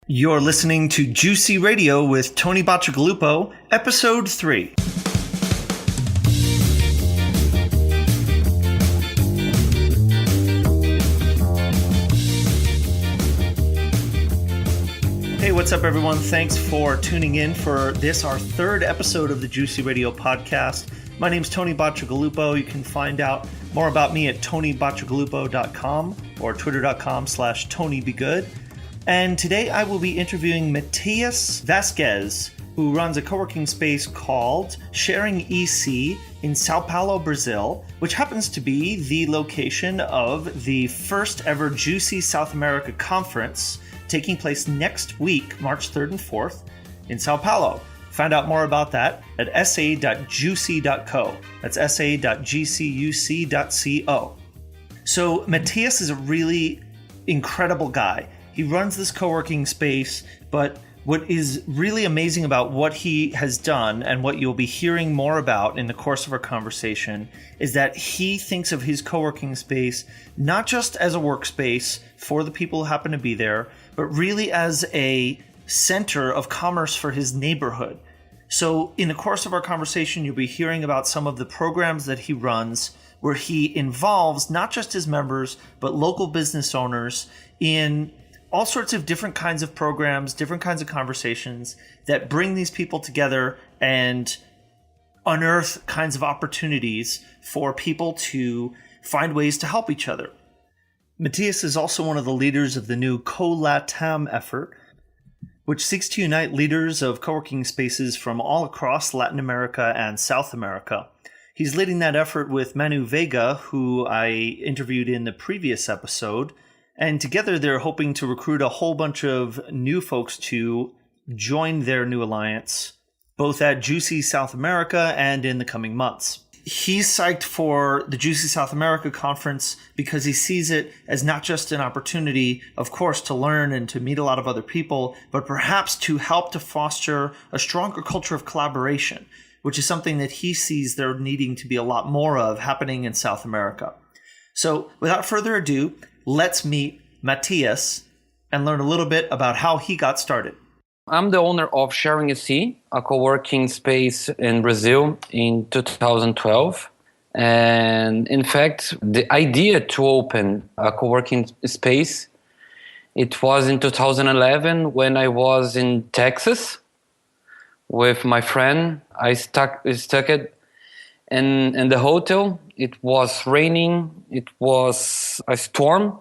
You're listening to Juicy Radio with Tony Bacigalupo, Episode 3. Hey, what's up, everyone? Thanks for tuning in for this, our third episode of the Juicy Radio podcast. My name's Tony Bacigalupo. You can find out more about me at tonybacigalupo.com or twitter.com/TonyBeGood. And today I will be interviewing Matias Vazquez, who runs a co-working space called Sharing EC in São Paolo, Brazil, which happens to be the location of the first ever Juicy South America conference taking place next week, March 3rd and 4th, in São Paulo. Find out more about that at sa.juicy.co. That's sa.gcuc.co. So Matias is a really incredible guy. He runs this co-working space, but what is really amazing about what he has done and what you'll be hearing more about in the course of our conversation is that he thinks of his co-working space not just as a workspace for the people who happen to be there, but really as a center of commerce for his neighborhood. So in the course of our conversation, you'll be hearing about some of the programs that he runs where he involves not just his members, but local business owners in all sorts of different kinds of programs, different kinds of conversations that bring these people together and unearth kinds of opportunities for people to find ways to help each other. Matias is also one of the leaders of the new CoLatAm effort, which seeks to unite leaders of co-working spaces from all across Latin America and South America. He's leading that effort with Manu Vega, who I interviewed in the previous episode. And together they're hoping to recruit a whole bunch of new folks to join their new alliance, both at Juicy South America and in the coming months. He's psyched for the Juicy South America conference because he sees it as not just an opportunity, of course, to learn and to meet a lot of other people, but perhaps to help to foster a stronger culture of collaboration, which is something that he sees there needing to be a lot more of happening in South America. So without further ado, let's meet Matias and learn a little bit about how he got started. I'm the owner of Sharing EC, a co-working space in Brazil in 2012. And in fact, the idea to open a co-working space, it was in 2011 when I was in Texas with my friend. I stuck it in the hotel. It was raining. It was a storm.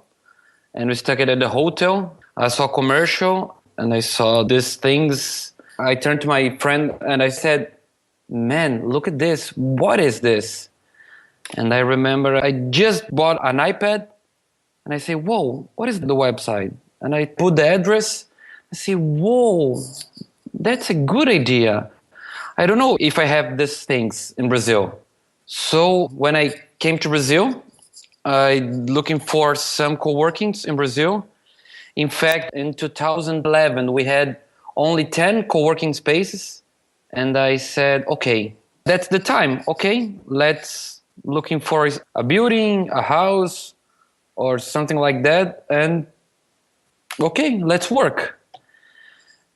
And we stuck it at the hotel. I saw a commercial and I saw these things. I turned to my friend and I said, "Man, look at this. What is this?" And I remember I just bought an iPad and I say, "Whoa, what is the website?" And I put the address. I say, "Whoa, that's a good idea. I don't know if I have these things in Brazil." So when I came to Brazil, I looking for some co-workings in Brazil. In fact, in 2011, we had only 10 co-working spaces. And I said, okay, that's the time. Okay, let's looking for a building, a house, or something like that. And okay, let's work.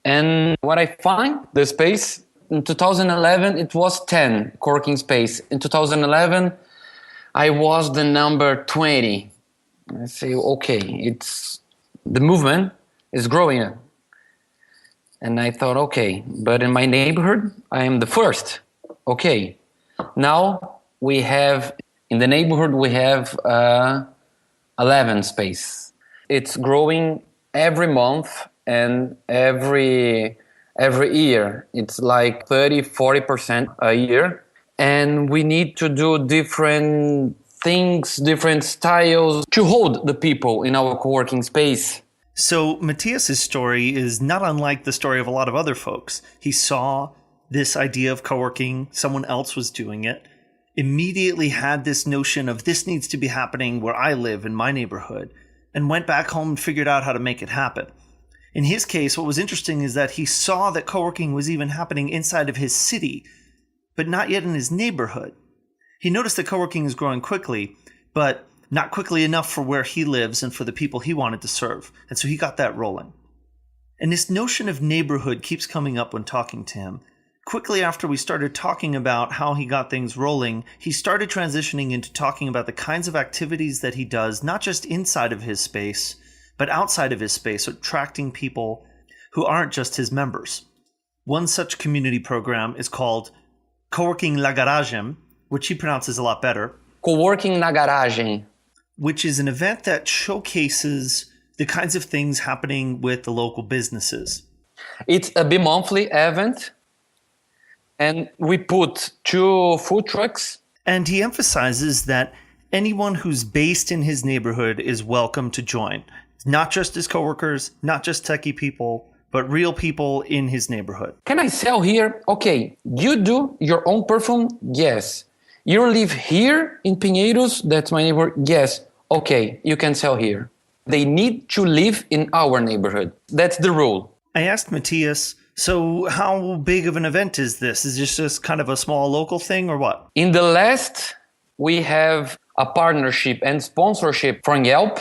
And when I find the space, in 2011, it was 10 co-working space. In 2011, I was the number 20. I say, okay, the movement is growing. And I thought, okay, but in my neighborhood, I am the first. Okay, now in the neighborhood, we have 11 space. It's growing every month and every year. It's like 30-40% a year. And we need to do different things, different styles to hold the people in our co-working space. So Matias's story is not unlike the story of a lot of other folks. He saw this idea of co-working, someone else was doing it, immediately had this notion of this needs to be happening where I live in my neighborhood, and went back home and figured out how to make it happen. In his case, what was interesting is that he saw that co-working was even happening inside of his city, but not yet in his neighborhood. He noticed that co-working is growing quickly, but not quickly enough for where he lives and for the people he wanted to serve. And so he got that rolling. And this notion of neighborhood keeps coming up when talking to him. Quickly after we started talking about how he got things rolling, he started transitioning into talking about the kinds of activities that he does, not just inside of his space, but outside of his space, attracting people who aren't just his members. One such community program is called Coworking La Garagem, which he pronounces a lot better. Coworking na Garagem. Which is an event that showcases the kinds of things happening with the local businesses. It's a bi-monthly event, and we put 2 food trucks. And he emphasizes that anyone who's based in his neighborhood is welcome to join. Not just his coworkers, not just techie people, but real people in his neighborhood. Can I sell here? Okay, you do your own perfume? Yes. You live here in Pinheiros? That's my neighbor? Yes. Okay, you can sell here. They need to live in our neighborhood. That's the rule. I asked Matias, so how big of an event is this? Is this just kind of a small local thing or what? In the last, we have a partnership and sponsorship from Yelp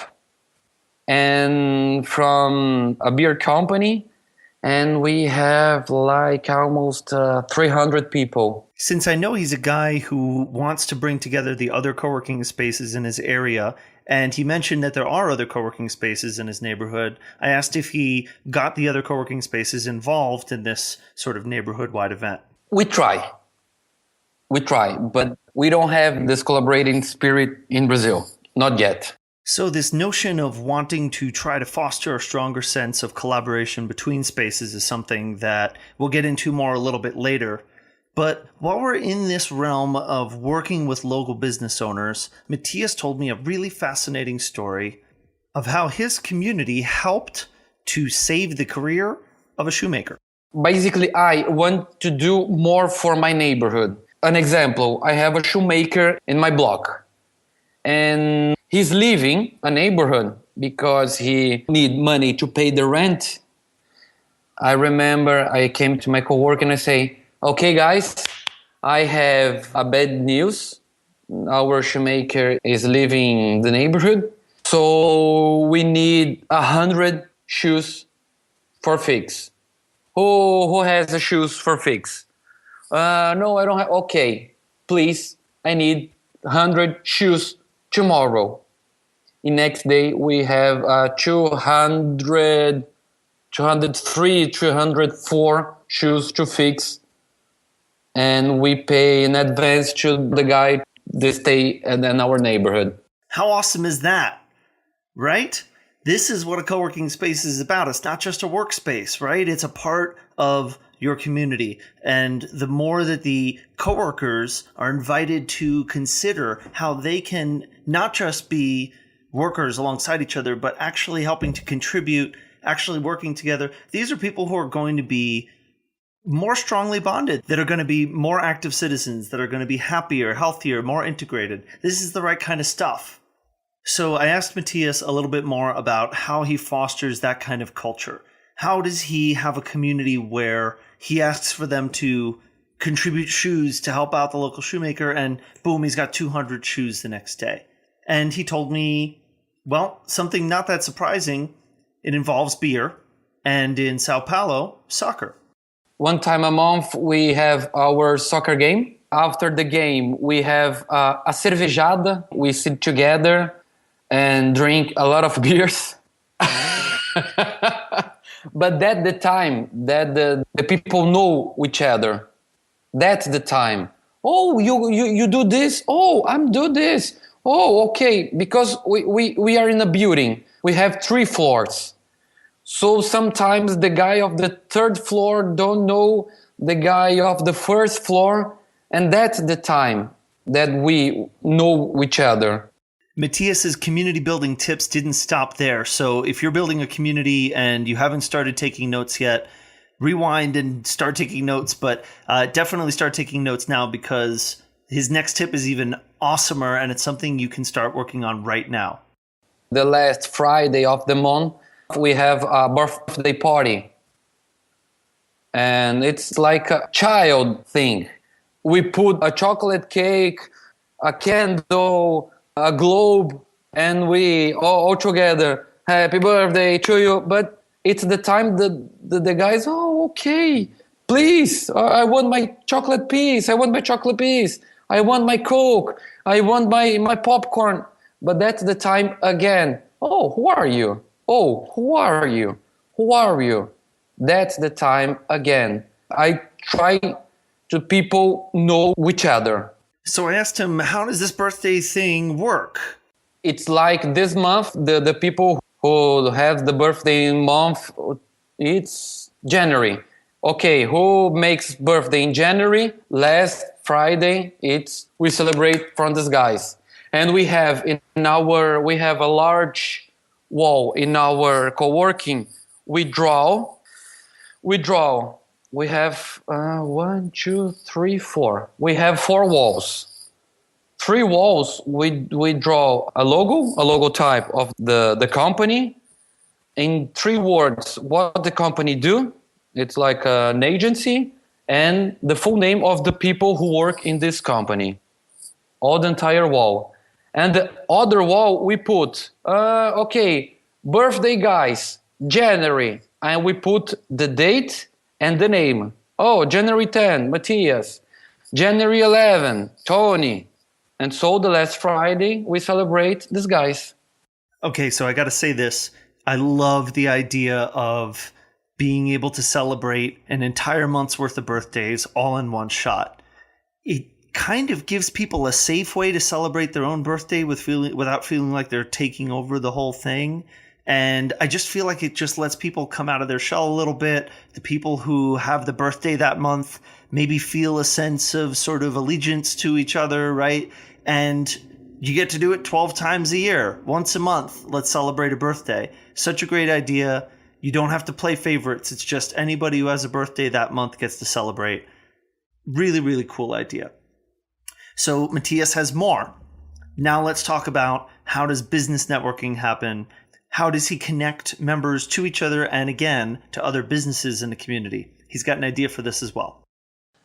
and from a beer company. And we have like almost 300 people. Since I know he's a guy who wants to bring together the other co-working spaces in his area, and he mentioned that there are other co-working spaces in his neighborhood, I asked if he got the other co-working spaces involved in this sort of neighborhood-wide event. We try, but we don't have this collaborating spirit in Brazil. Not yet. So this notion of wanting to try to foster a stronger sense of collaboration between spaces is something that we'll get into more a little bit later. But while we're in this realm of working with local business owners, Matias told me a really fascinating story of how his community helped to save the career of a shoemaker. Basically, I want to do more for my neighborhood. An example, I have a shoemaker in my block. And he's leaving a neighborhood because he need money to pay the rent. I remember I came to my coworker and I say, okay guys, I have a bad news. Our shoemaker is leaving the neighborhood. So we need 100 shoes for fix. Who has the shoes for fix? No, I don't have. Okay, please, I need 100 shoes tomorrow. The next day we have 200, 203, 204 shoes to fix, and we pay in advance to the guy to stay in our neighborhood. How awesome is that, right? This is what a co-working space is about. It's not just a workspace, right? It's a part of your community. And the more that the coworkers are invited to consider how they can not just be workers alongside each other, but actually helping to contribute, actually working together. These are people who are going to be more strongly bonded, that are going to be more active citizens, that are going to be happier, healthier, more integrated. This is the right kind of stuff. So I asked Matias a little bit more about how he fosters that kind of culture. How does he have a community where he asks for them to contribute shoes to help out the local shoemaker, and boom, he's got 200 shoes the next day. And he told me, well, something not that surprising. It involves beer, and in São Paolo, soccer. One time a month, we have our soccer game. After the game, we have a cervejada. We sit together and drink a lot of beers. But that's the time that the people know each other. That's the time. Oh, you do this? Oh, I'm do this. Oh, okay. Because we are in a building. We have 3 floors. So sometimes the guy of the 3rd floor don't know the guy of the 1st floor. And that's the time that we know each other. Matias's community building tips didn't stop there. So if you're building a community and you haven't started taking notes yet, rewind and start taking notes, but definitely start taking notes now, because his next tip is even awesomer and it's something you can start working on right now. The last Friday of the month, we have a birthday party. And it's like a child thing. We put a chocolate cake, a candle, a globe, and we all together, happy birthday to you. But it's the time that the guys, oh, okay, please, I want my chocolate piece. I want my chocolate piece. I want my Coke. I want my popcorn. But that's the time again. Oh, who are you? Oh, who are you? Who are you? That's the time again. I try to people know each other. So I asked him, how does this birthday thing work? It's like this month, the people who have the birthday month, it's January. Okay, who makes birthday in January? Last Friday, we celebrate from these guys. And we have a large wall in our co-working. We draw. We have 1, 2, 3, 4. We have 4 walls. 3 walls, we draw a logotype of the company. In 3 words, what the company do. It's like an agency and the full name of the people who work in this company. All the entire wall. And the other wall we put, birthday guys, January. And we put the date and the name. Oh, January 10, Matias. January 11, Tony. And so the last Friday, we celebrate these guys. Okay, so I got to say this. I love the idea of being able to celebrate an entire month's worth of birthdays all in one shot. It kind of gives people a safe way to celebrate their own birthday without feeling like they're taking over the whole thing. And I just feel like it just lets people come out of their shell a little bit. The people who have the birthday that month maybe feel a sense of sort of allegiance to each other, right? And you get to do it 12 times a year, once a month. Let's celebrate a birthday. Such a great idea. You don't have to play favorites. It's just anybody who has a birthday that month gets to celebrate. Really, really cool idea. So Matias has more. Now let's talk about how does business networking happen? How does he connect members to each other and again to other businesses in the community? He's got an idea for this as well.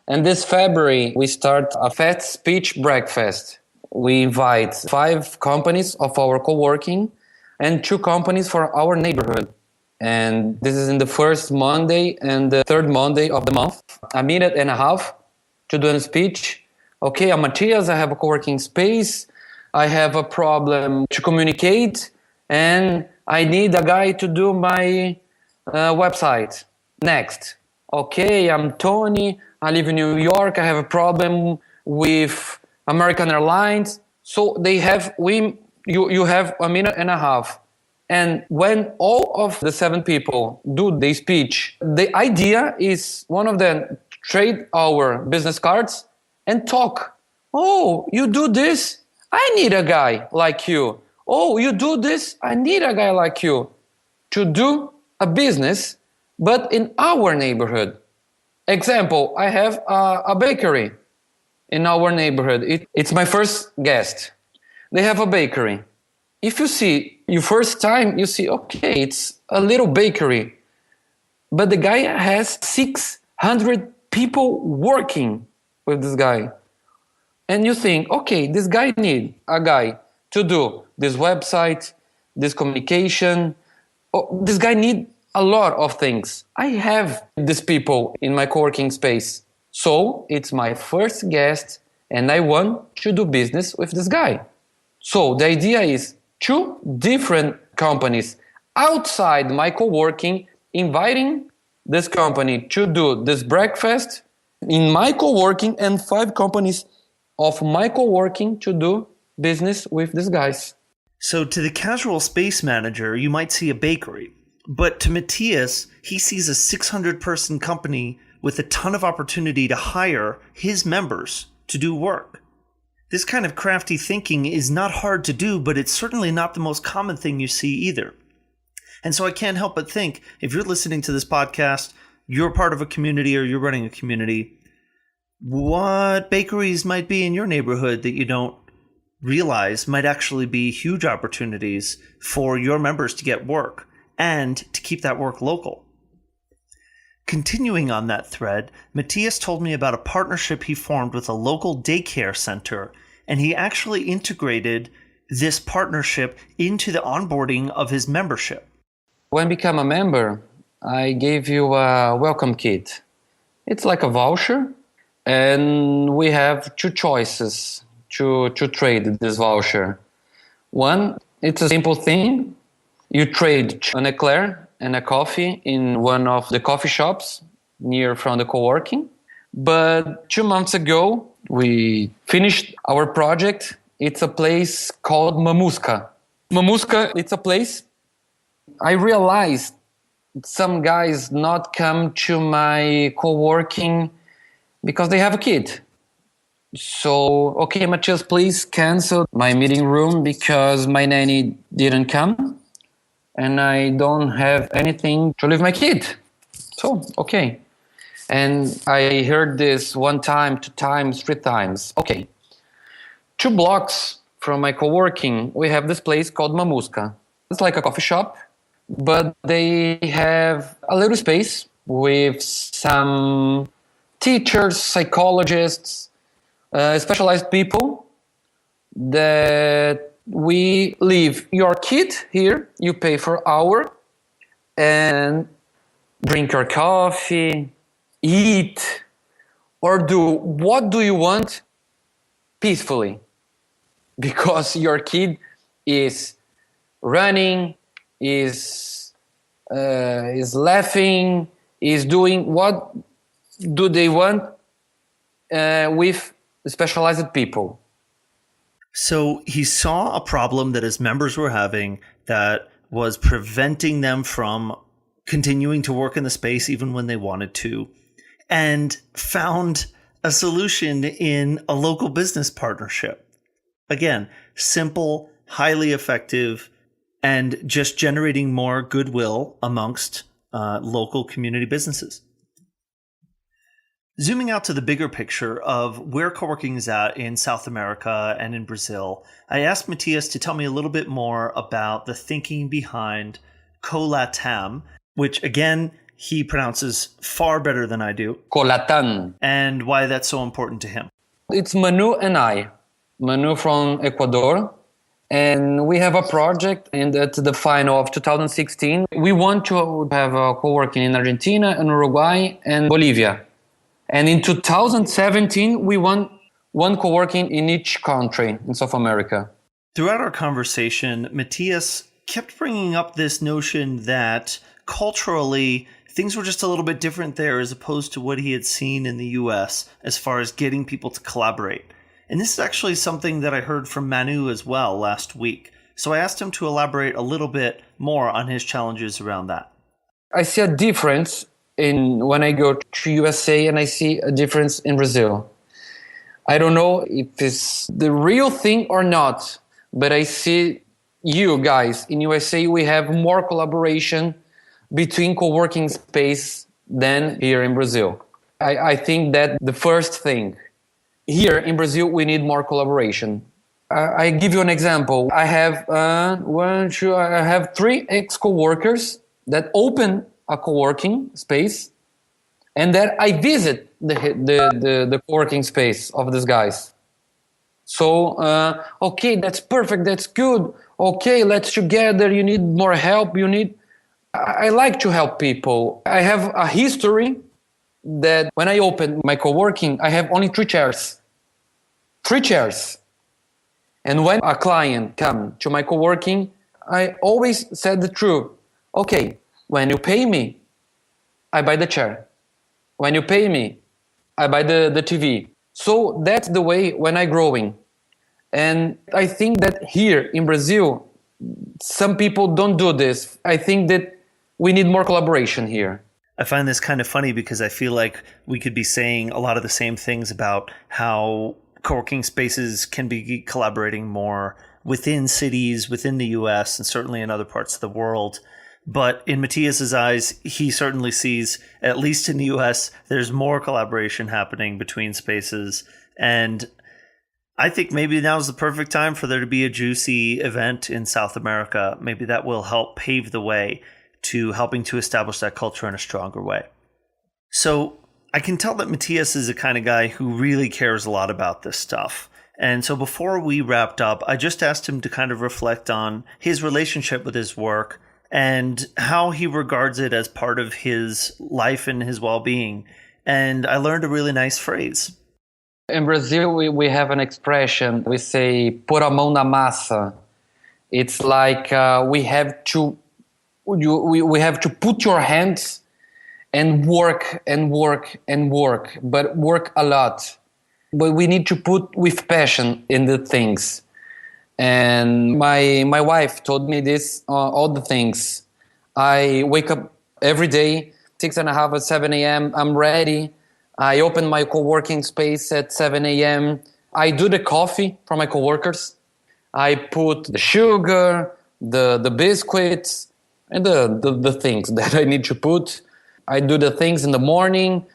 And this February, we start a fat speech breakfast. We invite 5 companies of our co-working and 2 companies from our neighborhood. And this is in the first Monday and the third Monday of the month. A minute and a half to do a speech. Okay, I'm Matias, I have a co-working space. I have a problem to communicate and I need a guy to do my website. Next. Okay, I'm Tony. I live in New York. I have a problem with American Airlines. So you have a minute and a half. And when all of the 7 people do the speech, the idea is one of them trade our business cards and talk. Oh, you do this? I need a guy like you. Oh, you do this? I need a guy like you to do a business, but in our neighborhood. Example, I have a bakery in our neighborhood. It's my first guest. They have a bakery. If you see, your first time, you see, okay, it's a little bakery, but the guy has 600 people working with this guy. And you think, okay, this guy need a guy to do this website, this communication. Oh, this guy need a lot of things. I have these people in my co-working space. So it's my first guest and I want to do business with this guy. So the idea is 2 different companies outside my co-working inviting this company to do this breakfast in my co-working and 5 companies of my co-working to do business with these guys. So to the casual space manager, you might see a bakery. But to Matias, he sees a 600-person company with a ton of opportunity to hire his members to do work. This kind of crafty thinking is not hard to do, but it's certainly not the most common thing you see either. And so I can't help but think, if you're listening to this podcast, you're part of a community or you're running a community, what bakeries might be in your neighborhood that you don't realize might actually be huge opportunities for your members to get work and to keep that work local. Continuing on that thread, Matias told me about a partnership he formed with a local daycare center, and he actually integrated this partnership into the onboarding of his membership. When I become a member, I gave you a welcome kit. It's like a voucher, and we have two choices to trade this voucher. One, it's a simple thing. You trade an eclair and a coffee in one of the coffee shops near from the co-working. But 2 months ago, we finished our project. It's a place called Mamuska. Mamuska, it's a place. I realized some guys not come to my co-working because they have a kid. So, okay, Matias, please cancel my meeting room because my nanny didn't come and I don't have anything to leave my kid. So, okay. And I heard this 1 time, 2 times, 3 times. Okay. 2 blocks from my co-working, we have this place called Mamuska. It's like a coffee shop, but they have a little space with some teachers, psychologists, specialized people that we leave your kid here, you pay for hour, and drink your coffee, eat, or do what do you want peacefully. Because your kid is running, is laughing, is doing what do they want with specialized people. So he saw a problem that his members were having that was preventing them from continuing to work in the space even when they wanted to, and found a solution in a local business partnership. Again, simple, highly effective, and just generating more goodwill amongst local community businesses. Zooming out to the bigger picture of where co-working is at in South America and in Brazil, I asked Matias to tell me a little bit more about the thinking behind CoLatAm, which again, he pronounces far better than I do. CoLatAm. And why that's so important to him. It's Manu and I. Manu from Ecuador. And we have a project, and at the final of 2016, we want to have a co-working in Argentina and Uruguay and Bolivia. And in 2017, we want 1 co-working in each country in South America. Throughout our conversation, Matias kept bringing up this notion that culturally, things were just a little bit different there as opposed to what he had seen in the US as far as getting people to collaborate. And this is actually something that I heard from Manu as well last week. So I asked him to elaborate a little bit more on his challenges around that. I see a difference in when I go to USA and I see a difference in Brazil. I don't know if it's the real thing or not, but I see you guys in USA, we have more collaboration between co-working space than here in Brazil. I think that the first thing. Here in Brazil, we need more collaboration. I give you an example. I have I have 3 ex-co-workers that open a co-working space, and that I visit the co-working space of these guys. So, okay, that's perfect, that's good. Okay, let's together. You need more help. I like to help people. I have a history that when I open my co-working, I have only 3 chairs. 3 chairs. And when a client come to my co-working, I always said the truth. Okay, when you pay me, I buy the chair. When you pay me, I buy the TV. So that's the way when I growing. And I think that here in Brazil, some people don't do this. I think that we need more collaboration here. I find this kind of funny because I feel like we could be saying a lot of the same things about how co-working spaces can be collaborating more within cities, within the US, and certainly in other parts of the world. But in Matias's eyes, he certainly sees, at least in the US, there's more collaboration happening between spaces. And I think maybe now's the perfect time for there to be a juicy event in South America. Maybe that will help pave the way to helping to establish that culture in a stronger way. So I can tell that Matias is the kind of guy who really cares a lot about this stuff. And so before we wrapped up, I just asked him to kind of reflect on his relationship with his work and how he regards it as part of his life and his well-being. And I learned a really nice phrase. In Brazil, we have an expression. We say, pôr a mão na massa. It's like we have to put your hands and work and work and work, but work a lot. But we need to put with passion in the things. And my wife told me this, all the things. I wake up every day, 6:30 at 7 a.m. I'm ready. I open my co-working space at 7 a.m. I do the coffee for my coworkers. I put the sugar, the biscuits, and the things that I need to put. I do the things in the morning.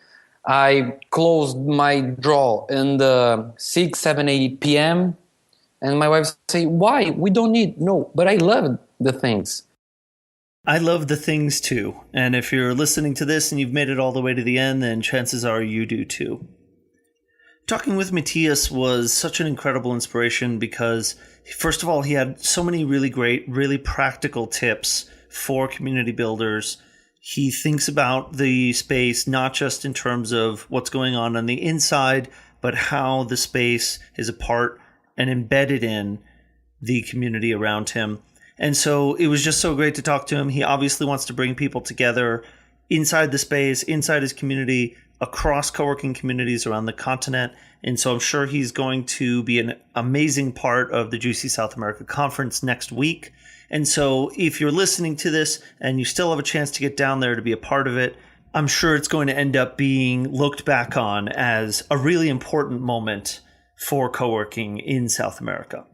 I close my drawer in the 6, 7, 8 p.m. And my wife say, why? We don't need. No, but I love the things. I love the things too. And if you're listening to this and you've made it all the way to the end, then chances are you do too. Talking with Matias was such an incredible inspiration because, first of all, he had so many really great, really practical tips for community builders. He thinks about the space not just in terms of what's going on the inside, but how the space is a part and embedded in the community around him. And so it was just so great to talk to him. He obviously wants to bring people together inside the space, inside his community, across co-working communities around the continent. And so I'm sure he's going to be an amazing part of the Juicy South America Conference next week. And so if you're listening to this and you still have a chance to get down there to be a part of it, I'm sure it's going to end up being looked back on as a really important moment for co-working in South America.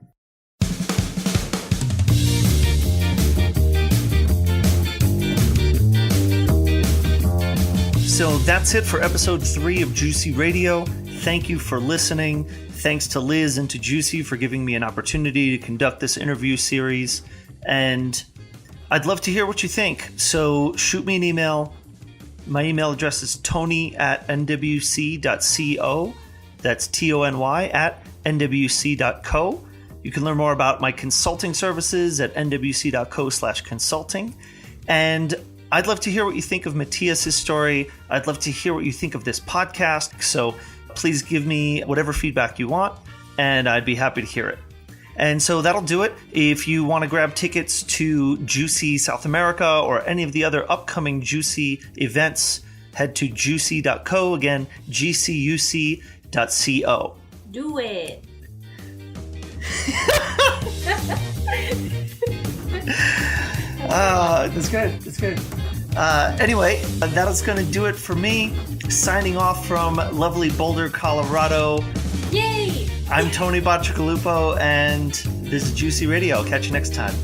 So that's it for episode 3 of Juicy Radio. Thank you for listening. Thanks to Liz and to Juicy for giving me an opportunity to conduct this interview series. And I'd love to hear what you think. So shoot me an email. My email address is tony@nwc.co. That's TONY@nwc.co. You can learn more about my consulting services at nwc.co/consulting. And I'd love to hear what you think of Matias' story. I'd love to hear what you think of this podcast. So please give me whatever feedback you want, and I'd be happy to hear it. And so that'll do it. If you want to grab tickets to Juicy South America or any of the other upcoming Juicy events, head to juicy.co. Again, gcuc.co. Do it. That's good. That's good. Anyway, that is going to do it for me. Signing off from lovely Boulder, Colorado. Yay! I'm Tony Bacigalupo, and this is Juicy Radio. I'll catch you next time.